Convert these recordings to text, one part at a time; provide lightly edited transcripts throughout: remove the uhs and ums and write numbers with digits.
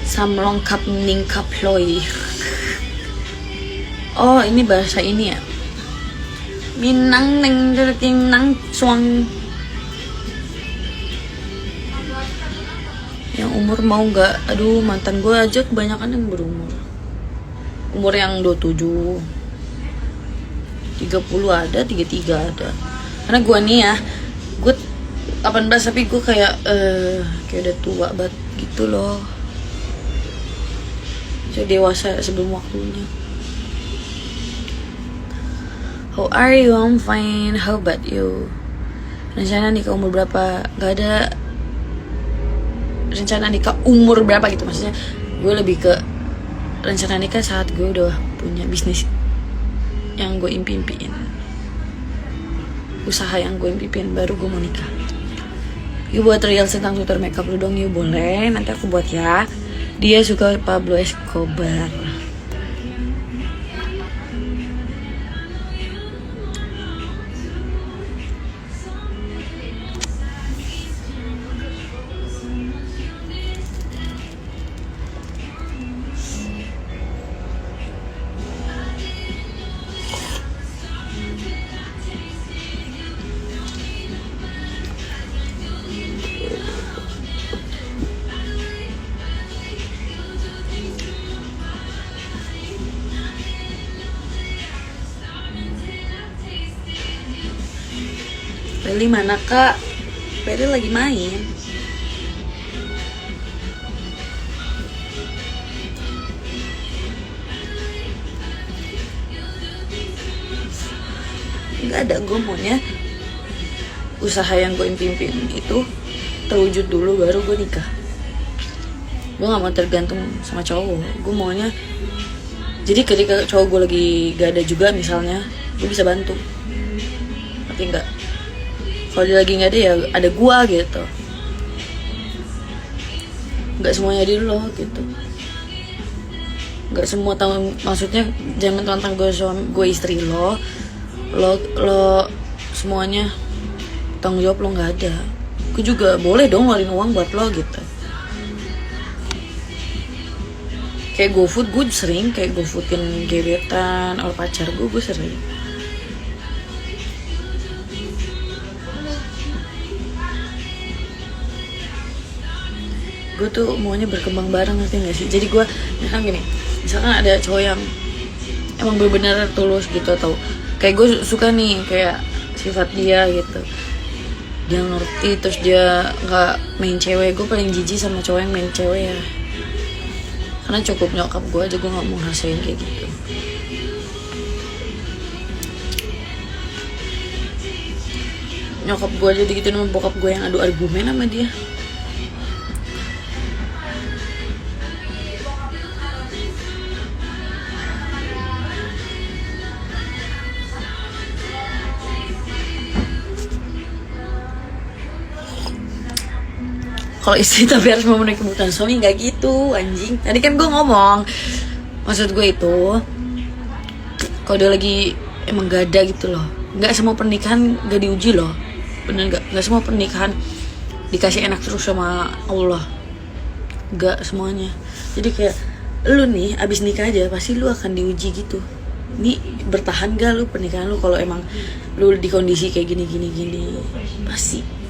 Samlongkap ningkap loi. Oh, ini bahasa ini ya. Minang neng nang suang. Yang umur mau nggak? Aduh, mantan gue aja kebanyakan yang berumur. Umur yang 27, 30 ada, 33 ada. Karena gue nih ya, gue 18 tapi gue kayak udah tua banget gitu loh. Saya dewasa sebelum waktunya. How are you? I'm fine. How about you? Rencana nikah umur berapa? Gak ada rencana nikah umur berapa gitu. Maksudnya gue lebih ke rencana nikah saat gue udah punya bisnis yang gue impiin, usaha yang gue impiin, baru gue mau nikah. Yuk buat reels tentang tutor makeup lu dong, yuk boleh. Nanti aku buat ya. Dia suka Pablo Escobar. Peli mana kak? Peli lagi main. Nggak ada, gue maunya usaha yang gue impiin itu terwujud dulu baru gue nikah. Gue nggak mau tergantung sama cowok. Gue maunya jadi ketika cowok gue lagi gak ada juga misalnya, gue bisa bantu. Tapi nggak, kalau dia lagi nggak ada ya ada gua gitu. Nggak semuanya dia loh gitu. Nggak semua tahu, maksudnya jangan tentang gue istri lo semuanya tanggung jawab lo nggak ada. Gue juga boleh dong ngeluarin uang buat lo gitu. Kayak GoFood gue sering, kayak GoFoodin gebetan atau pacar gue sering. Gue tuh maunya berkembang bareng, ngerti gak sih? Jadi gue misalkan gini, misalkan ada cowok yang emang bener-bener tulus gitu, atau kayak gue suka nih kayak sifat dia gitu, dia ngerti, terus dia nggak main cewek. Gue paling jijik sama cowok yang main cewek ya, karena cukup nyokap gue aja gue nggak mau ngerasain kayak gitu. Nyokap gue aja gitu sama bokap gue yang adu argumen sama dia. Kalau istri tapi harus memenuhi kebutuhan suami, nggak gitu anjing. Tadi kan gue ngomong, maksud gue itu kalau dia lagi emang gak ada gitu loh. Nggak semua pernikahan gak diuji loh, bener nggak semua pernikahan dikasih enak terus sama Allah, nggak semuanya. Jadi kayak lu nih abis nikah aja pasti lu akan diuji gitu. Ini bertahan gak lu pernikahan lu kalau emang lu di kondisi kayak gini pasti.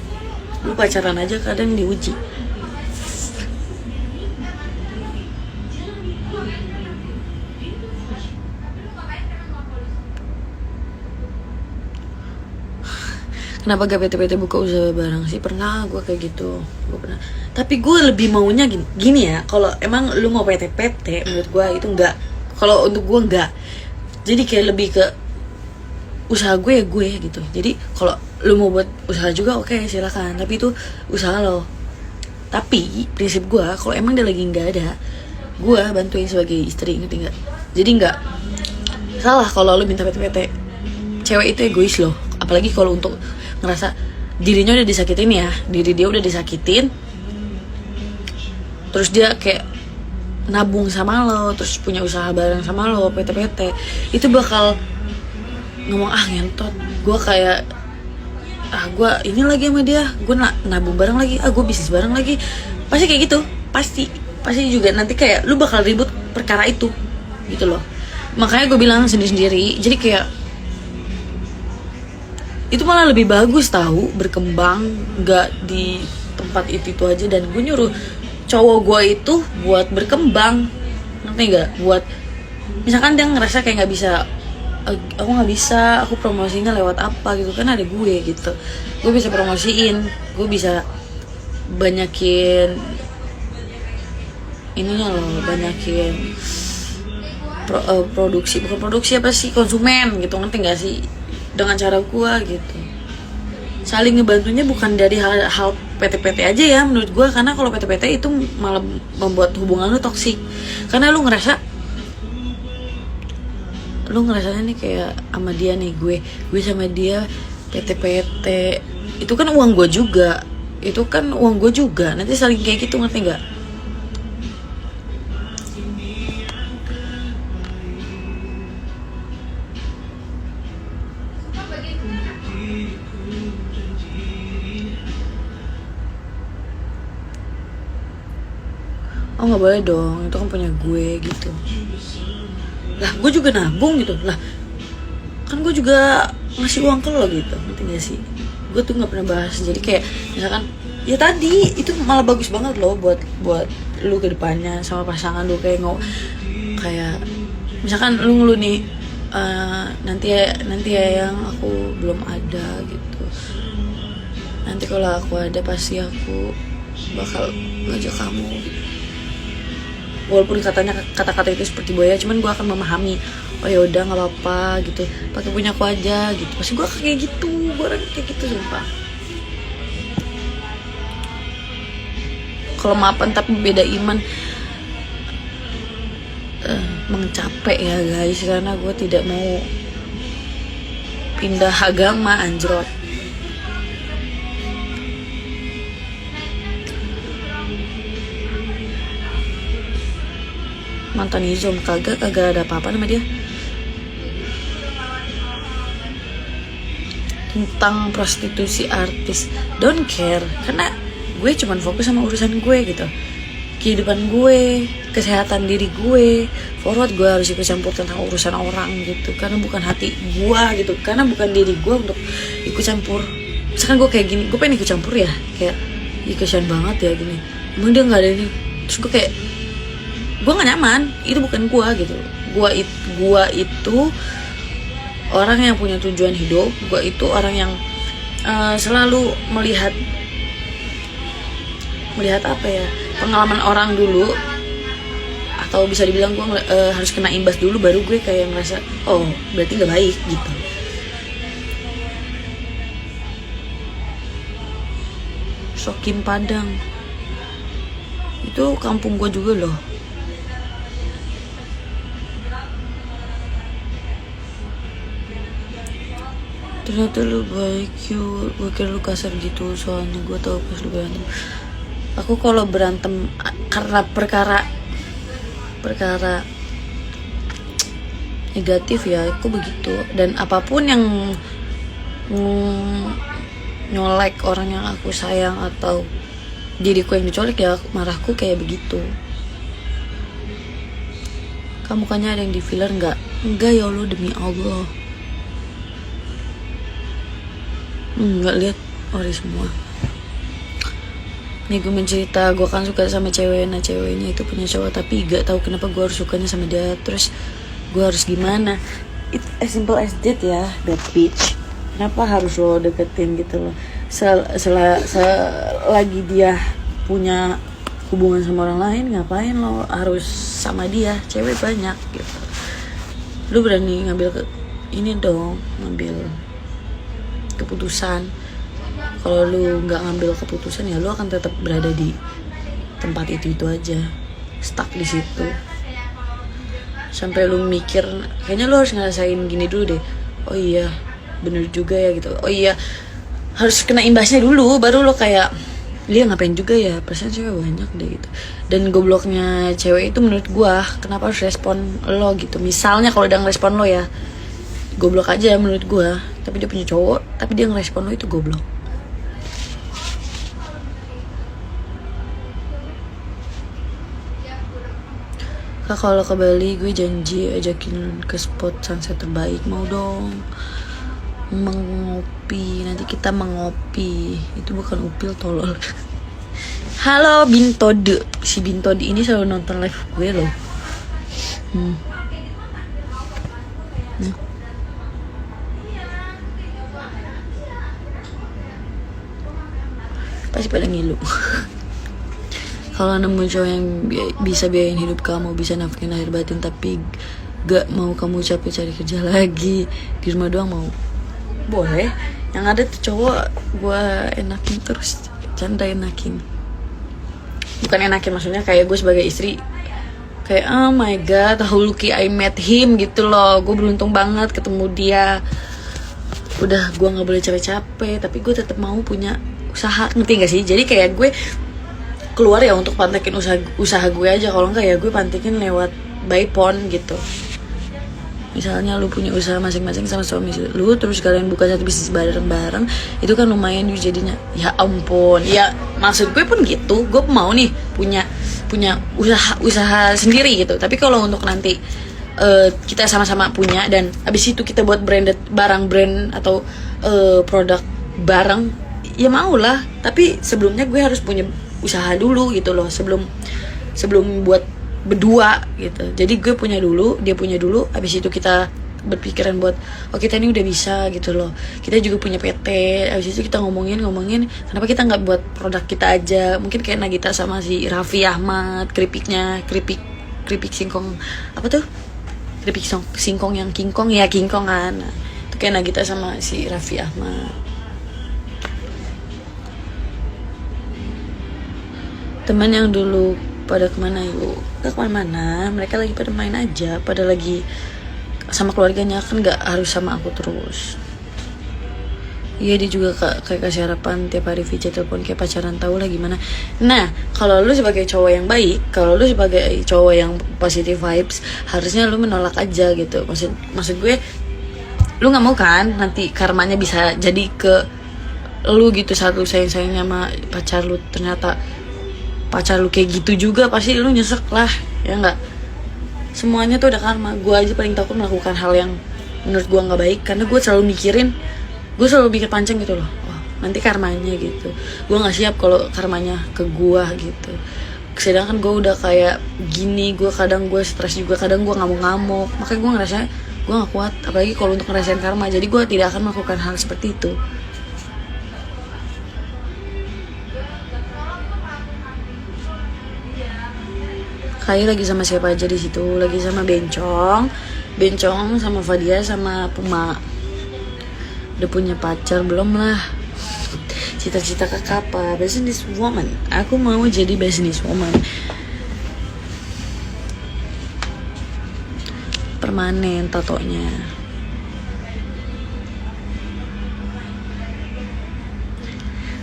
Lu pacaran aja kadang diuji. Kenapa gak PT-PT buka usaha bareng sih? Pernah gue kayak gitu, gue pernah. Tapi gue lebih maunya gini ya. Kalau emang lu mau PT-PT, menurut gue itu enggak. Kalau untuk gue enggak. Jadi kayak lebih ke usaha gue ya gue gitu. Jadi kalau lu mau buat usaha juga oke, silakan. Tapi itu usaha lo. Tapi prinsip gue kalau emang dia lagi nggak ada, gue bantuin sebagai istri, ngerti nggak? Jadi nggak salah kalau lu minta PT-PT. Cewek itu egois loh. Apalagi kalau untuk ngerasa dirinya udah disakitin ya, diri dia udah disakitin, terus dia kayak nabung sama lo, terus punya usaha bareng sama lo, PT-PT, itu bakal ngomong ngentot, gue kayak gue ini lagi sama dia, gue nabung bareng lagi, gue bisnis bareng lagi, pasti kayak gitu, pasti. pasti juga nanti kayak lu bakal ribut perkara itu gitu loh. Makanya gue bilang sendiri-sendiri, jadi kayak itu malah lebih bagus tahu berkembang nggak di tempat itu aja. Dan gue nyuruh cowok gue itu buat berkembang, ngerti nggak? Buat misalkan dia ngerasa kayak nggak bisa, aku nggak bisa, aku promosinya lewat apa gitu kan, ada gue gitu, gue bisa promosiin, gue bisa banyakin ininya loh, banyakin produksi, bukan produksi apa sih, konsumen gitu, ngerti nggak sih, dengan cara gue gitu. Saling ngebantunya bukan dari hal PT-PT aja ya menurut gue, karena kalau PT-PT itu malah membuat hubungan lu toksik, karena lu ngerasanya nih kayak sama dia nih, gue sama dia PT-PT, itu kan uang gue juga, nanti saling kayak gitu, ngerti nggak? Oh nggak boleh dong, itu kan punya gue gitu. Lah gue juga nabung gitu, lah kan gue juga ngasih uang ke lo gitu, ngerti gak sih? Gue tuh nggak pernah bahas. Jadi kayak misalkan ya tadi itu malah bagus banget loh buat lu ke depannya sama pasangan lu, kayak misalkan lu ngeluh nih, nanti ya yang aku belum ada gitu, nanti kalau aku ada pasti aku bakal ngajak kamu. Walaupun kata-kata itu seperti buaya, cuman gue akan memahami, oh ya udah nggak apa-apa gitu, pakai punya aku aja gitu. Pasti gue kayak gitu, gue orang kayak gitu sumpah. Kalau maafan tapi beda iman, mengcapek ya guys, karena gue tidak mau pindah agama, anjrot. Mantan Izom kagak ada apa-apa sama dia. Tentang prostitusi artis, don't care, karena gue cuman fokus sama urusan gue gitu, kehidupan gue, kesehatan diri gue. Forward gue harus ikut campur tentang urusan orang gitu, karena bukan hati gue gitu, karena bukan diri gue untuk ikut campur. Misalkan gue kayak gini, gue pengen ikut campur ya, kayak kasihan banget ya gini, emang dia nggak ada ini, terus gue kayak gue gak nyaman, itu bukan gue gitu. Gue itu orang yang punya tujuan hidup, gue itu orang yang selalu melihat apa ya, pengalaman orang dulu, atau bisa dibilang gue harus kena imbas dulu baru gue kayak ngerasa oh berarti gak baik gitu. Sokim Padang itu kampung gue juga loh. Ternyata lu baik yuk, gue kira lu kasar gitu, soalnya gue tahu pas lu berantem. Aku kalau berantem karena perkara negatif ya aku begitu, dan apapun yang nyolek orang yang aku sayang atau diriku yang dicolek ya marahku kayak begitu. Kamu mukanya ada yang di filler nggak ya Allah, demi Allah nggak lihat ori semua. Nih gue mencerita, gue kan suka sama cewek, nah ceweknya itu punya cowok tapi gak tahu kenapa gue harus sukanya sama dia, terus gue harus gimana. It's as simple as that ya, bad bitch. Kenapa harus lo deketin gitu loh? Selagi dia punya hubungan sama orang lain, ngapain lo harus sama dia? Cewek banyak gitu. Lu berani ngambil ngambil keputusan. Kalau lu nggak ngambil keputusan ya lu akan tetap berada di tempat itu aja, stuck di situ sampai lu mikir kayaknya lu harus ngerasain gini dulu deh, oh iya bener juga ya gitu, oh iya harus kena imbasnya dulu baru lo kayak dia ngapain juga ya, perasaan cewek banyak deh gitu. Dan gobloknya cewek itu menurut gua, kenapa harus respon lo gitu. Misalnya kalau udah ngerespon lo ya goblok aja menurut gua, tapi dia punya cowok tapi dia ngerespon lo, itu goblok. Kak, kalau ke Bali gue janji ajakin ke spot sunset terbaik. Mau dong mengopi, nanti kita mengopi. Itu bukan upil, tolol. Halo Bintode, si Bintode ini selalu nonton live gue loh. Nah. Pasti pada ngilu. Kalau nemu cowok yang bisa biayain hidup kamu, bisa nafkahin lahir batin, tapi gak mau kamu capek cari kerja lagi, di rumah doang mau, boleh. Yang ada tuh cowok gue enakin terus, canda enakin. Bukan enakin maksudnya kayak gue sebagai istri kayak oh my god, how lucky I met him gitu loh. Gue beruntung banget ketemu dia. Udah gue nggak boleh capek-capek, tapi gue tetap mau punya usaha, ngerti gak sih? Jadi kayak gue keluar ya untuk pantekin usaha gue aja. Kalau enggak ya gue pantekin lewat Bypon gitu. Misalnya lu punya usaha masing-masing sama suami lu, terus kalian buka satu bisnis bareng-bareng, itu kan lumayan jadinya. Ya ampun, ya maksud gue pun gitu. Gue mau nih punya usaha sendiri gitu. Tapi kalau untuk nanti kita sama-sama punya dan abis itu kita buat branded brand atau produk bareng, ya mau lah. Tapi sebelumnya gue harus punya usaha dulu gitu loh, sebelum buat berdua gitu. Jadi gue punya dulu, dia punya dulu, abis itu kita berpikiran buat oh kita ini udah bisa gitu loh. Kita juga punya PT, abis itu kita ngomongin kenapa kita nggak buat produk kita aja. Mungkin kayak Nagita sama si Raffi Ahmad, keripik singkong, apa tuh, keripik singkong yang kingkong ya, kingkong kan. Nah, itu kayak Nagita sama si Raffi Ahmad. Teman yang dulu pada kemana yuk? Gak kemana-mana, mereka lagi pada main aja, pada lagi sama keluarganya, kan gak harus sama aku terus. Iya, dia juga kayak kasih harapan tiap hari VC telepon kayak pacaran, tahu lah gimana. Nah, kalau lu sebagai cowok yang baik, kalau lu sebagai cowok yang positive vibes, harusnya lu menolak aja gitu. Maksud gue, lu nggak mau kan nanti karmanya bisa jadi ke lu gitu, saat lu sayang-sayangnya sama pacar lu, ternyata pacar lu kayak gitu juga, pasti lu nyesek lah, ya nggak? Semuanya tuh ada karma. Gue aja paling takut melakukan hal yang menurut gue nggak baik, karena gue selalu mikir panjang gitu loh. Oh, nanti karmanya gitu. Gue nggak siap kalau karmanya ke gue gitu. Sedangkan gue udah kayak gini, gue kadang gue stres juga, kadang gue ngamuk-ngamuk. Makanya gue ngerasa gue nggak kuat, apalagi kalau untuk ngerasain karma. Jadi gue tidak akan melakukan hal seperti itu. Kai lagi sama siapa aja di situ? Lagi sama Bencong sama Fadia sama Puma. Udah punya pacar belum lah? Cita-cita kakak apa? Business woman. Aku mau jadi business woman. Permanen tatonya.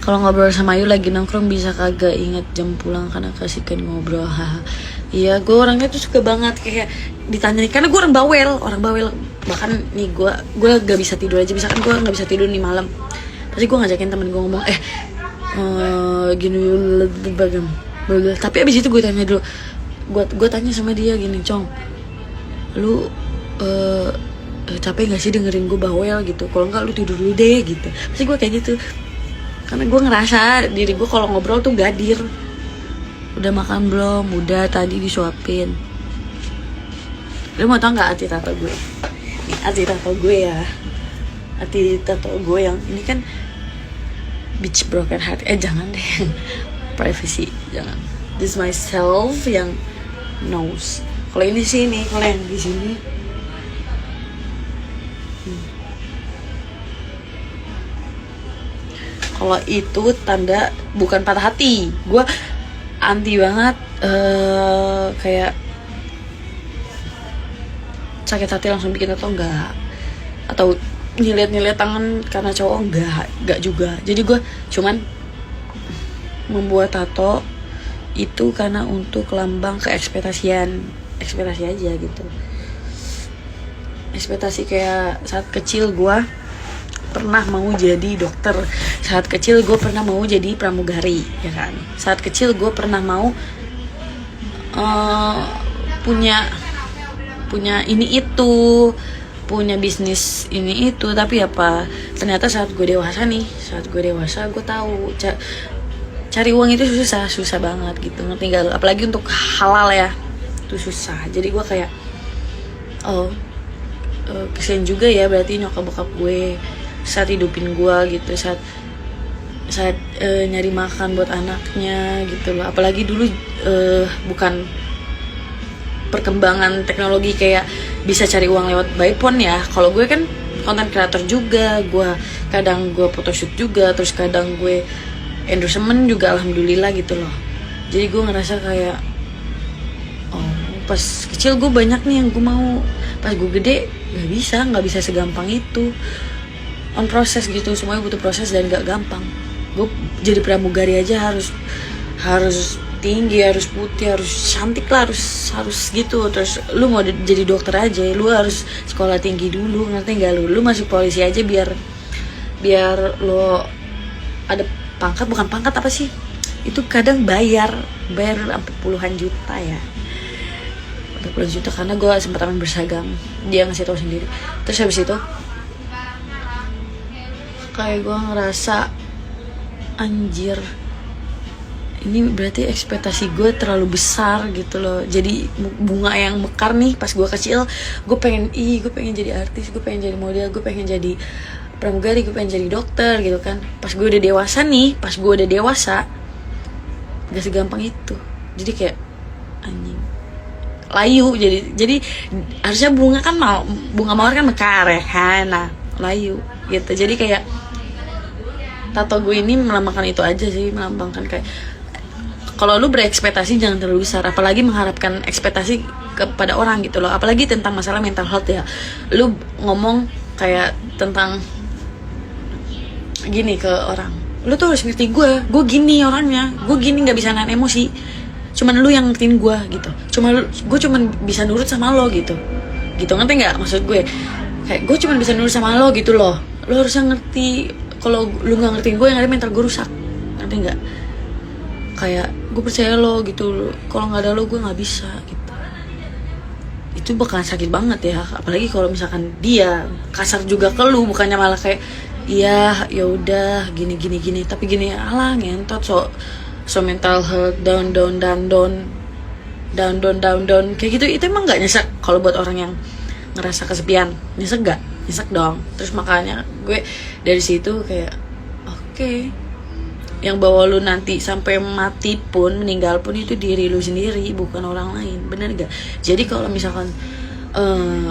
Kalau ngobrol sama Ayu lagi nongkrong bisa kagak ingat jam pulang karena kasihkan ngobrol. Haha. Iya, gue orangnya tuh suka banget kayak ditanya, karena gue orang bawel. Bahkan nih gue gak bisa tidur aja, misalkan gue nggak bisa tidur nih malam, pasti gue ngajakin temen gue ngomong gini bagaimana. Tapi abis itu gue tanya dulu, gue tanya sama dia gini, Cong, lu capek gak sih dengerin gue bawel gitu? Kalau enggak lu tidur dulu deh gitu. Pasti gue kayak gitu, karena gue ngerasa diri gue kalau ngobrol tuh gadir. Udah makan belum? Udah, tadi disuapin. Lu mau tau gak arti tato gue? Nih, arti tato gue ya. Arti tato gue yang ini kan Beach Broken Heart. Jangan deh. Privacy, jangan. This myself yang knows. Kalau ini sini, kalau yang di sini. Kalau itu tanda bukan patah hati. Gue anti banget kayak sakit hati langsung bikin tato, enggak. Atau nyilet tangan karena cowok, enggak juga. Jadi gue cuman membuat tato itu karena untuk lambang ekspektasi aja gitu. Ekspektasi kayak saat kecil gue pernah mau jadi dokter, saat kecil gue pernah mau jadi pramugari, ya kan. Saat kecil gue pernah mau punya ini itu, punya bisnis ini itu, tapi apa ternyata saat gue dewasa gue tahu cari uang itu susah banget gitu, ngerti gak? Apalagi untuk halal ya, itu susah. Jadi gue kayak kesian juga ya berarti nyokap bokap gue saat hidupin gue gitu, saat nyari makan buat anaknya gitu loh. Apalagi dulu bukan perkembangan teknologi kayak bisa cari uang lewat by phone ya. Kalau gue kan konten kreator juga, kadang gue photoshoot juga, terus kadang gue endorsement juga, alhamdulillah gitu loh. Jadi gue ngerasa kayak pas kecil gue banyak nih yang gue mau, pas gue gede nggak bisa segampang itu. On proses gitu, semuanya butuh proses dan gak gampang. Gue jadi pramugari aja harus tinggi, harus putih, harus cantik lah, harus gitu. Terus lu mau jadi dokter aja, lu harus sekolah tinggi dulu, ngerti nggak? Lu masuk polisi aja biar lo ada pangkat, bukan pangkat apa sih? Itu kadang bayar sampai puluhan juta ya. Udah puluhan juta karena gue sempat aman berseragam, dia ngasih tahu sendiri. Terus habis itu kayak gue ngerasa anjir, ini berarti ekspektasi gue terlalu besar gitu loh. Jadi bunga yang mekar nih pas gue kecil, gue pengen jadi artis, gue pengen jadi model, gue pengen jadi pramugari, gue pengen jadi dokter gitu kan. Pas gue udah dewasa gak segampang itu. Jadi kayak anjing, layu. Jadi harusnya bunga mawar kan mekar ya kan, nah layu gitu. Jadi kayak tato gue ini melambangkan itu aja sih, melambangkan kayak kalau lu berekspektasi jangan terlalu besar, apalagi mengharapkan ekspektasi kepada orang gitu loh. Apalagi tentang masalah mental health ya. Lu ngomong kayak tentang gini ke orang, lu tuh harus ngerti gue gini orangnya, gue gini, nggak bisa nahan emosi. Cuman lu yang ngertiin gue gitu. Gue cuman bisa nurut sama lo gitu, ngerti nggak maksud gue? Kayak gue cuman bisa nurut sama lo gitu loh. Lo harusnya ngerti. Kalau lu nggak ngertiin gue, yang ada mental gue rusak, ngerti nggak? Kayak gue percaya lo gitu, kalau nggak ada lo gue nggak bisa gitu. Itu bakalan sakit banget ya, apalagi kalau misalkan dia kasar juga ke lu, bukannya malah kayak iya ya udah gini, tapi gini alah ngentot, so mental health down kayak gitu. Itu emang nggak nyesek kalau buat orang yang ngerasa kesepian? Nyesek gak? Nyesek dong. Terus makanya gue dari situ kayak oke, yang bawa lu nanti sampai mati pun, meninggal pun, itu diri lu sendiri, bukan orang lain, bener gak? Jadi kalau misalkan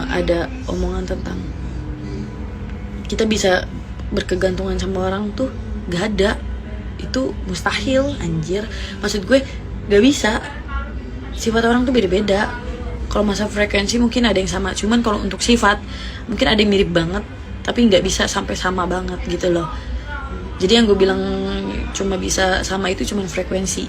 ada omongan tentang kita bisa berkegantungan sama orang tuh, gak ada. Itu mustahil anjir. Maksud gue gak bisa. Sifat orang tuh beda-beda. Kalau masa frekuensi mungkin ada yang sama, cuman kalau untuk sifat mungkin ada yang mirip banget, tapi nggak bisa sampai sama banget gitu loh. Jadi yang gue bilang cuma bisa sama itu cuma frekuensi.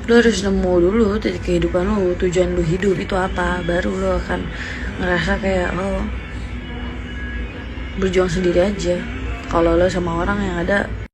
Lo harus nemu dulu dari kehidupan lo, tujuan lo hidup itu apa, baru lo akan ngerasa kayak berjuang sendiri aja. Kalau lo sama orang yang ada